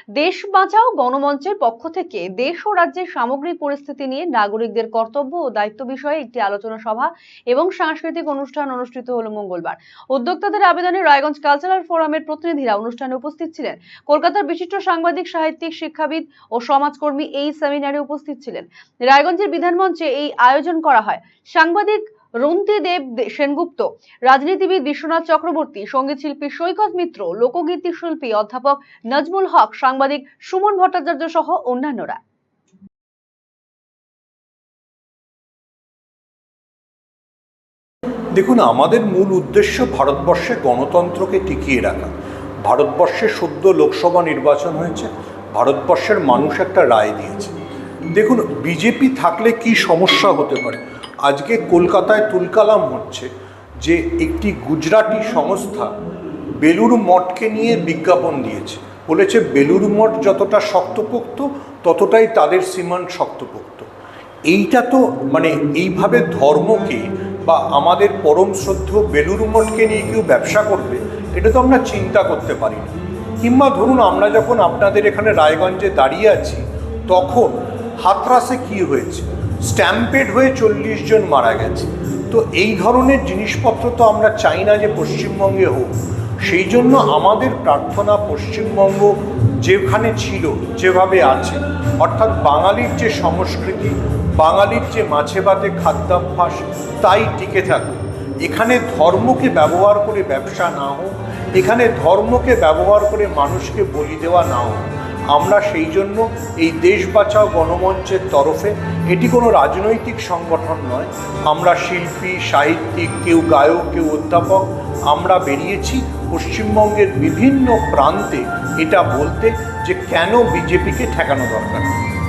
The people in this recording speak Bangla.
দেশ বাঁচাও গণমঞ্চের পক্ষ থেকে দেশ ও রাজ্যের সামগ্রিক পরিস্থিতি নিয়ে নাগরিকদের কর্তব্য ও দায়িত্ব বিষয়ে একটি আলোচনা সভা এবং সাংস্কৃতিক অনুষ্ঠান অনুষ্ঠিত হলো মঙ্গলবার। উদ্যোক্তাদের আবেদনে রায়গঞ্জ কালচারাল ফোরামের প্রতিনিধিরা অনুষ্ঠানে উপস্থিত ছিলেন। কলকাতার বিশিষ্ট সাংবাদিক, সাহিত্যিক, শিক্ষাবিদ ও সমাজকর্মী এই সেমিনারে উপস্থিত ছিলেন। রায়গঞ্জের বিধানমঞ্চে এই আয়োজন করা হয়। সাংবাদিক রন্তি দেব সেনগুপ্ত, রাজনীতিবিদ বিশ্বনাথ চক্রবর্তী, সঙ্গীত শিল্পী সৈকত মিত্র, লোকগীতি শিল্পী অধ্যাপক নাজমুল হক, সাংবাদিক সুমন ভট্টাচার্য সহ অন্যান্যরা। দেখুন, আমাদের মূল উদ্দেশ্য ভারতবর্ষে গণতন্ত্রকে টিকিয়ে রাখা। ভারতবর্ষে সদ্য লোকসভা নির্বাচন হয়েছে, ভারতবর্ষের মানুষ একটা রায় দিয়েছে। দেখুন, বিজেপি থাকলে কি সমস্যা হতে পারে। আজকে কলকাতায় তুলকালাম হচ্ছে যে একটি গুজরাটি সংস্থা বেলুর মঠকে নিয়ে বিজ্ঞাপন দিয়েছে, বলেছে বেলুর মঠ যতটা শক্তপোক্ত ততটাই তাদের সীমান্ত শক্তপোক্ত। এইটা তো এইভাবে ধর্মকে বা আমাদের পরম শ্রদ্ধেয় বেলুর মঠকে নিয়ে কেউ ব্যবসা করবে, এটা তো আমরা চিন্তা করতে পারি না। কিংবা ধরুন, আমরা যখন আপনাদের এখানে রায়গঞ্জে দাঁড়িয়ে আছি, তখন হাতরাসে কি হয়েছে, স্ট্যাম্পেড হয়ে 40 জন মারা গেছে। তো এই ধরনের জিনিসপত্র তো আমরা চাই না যে পশ্চিমবঙ্গে হোক। সেই জন্য আমাদের প্রার্থনা পশ্চিমবঙ্গ যেখানে ছিল, যেভাবে আছে, অর্থাৎ বাঙালির যে সংস্কৃতি, বাঙালির যে মাছে ভাতে খাদ্যাভ্যাস, তাই টিকে থাকুক। এখানে ধর্মকে ব্যবহার করে ব্যবসা না হোক, এখানে ধর্মকে ব্যবহার করে মানুষকে বলি দেওয়া না হোক। আমরা সেই জন্য এই দেশ বাঁচাও গণমঞ্চের তরফে, এটি কোনো রাজনৈতিক সংগঠন নয়, আমরা শিল্পী, সাহিত্যিক, কেউ গায়ক, কেউ অধ্যাপক, আমরা বেরিয়েছি পশ্চিমবঙ্গের বিভিন্ন প্রান্তে এটা বলতে যে কেন বিজেপিকে ঠেকানো দরকার।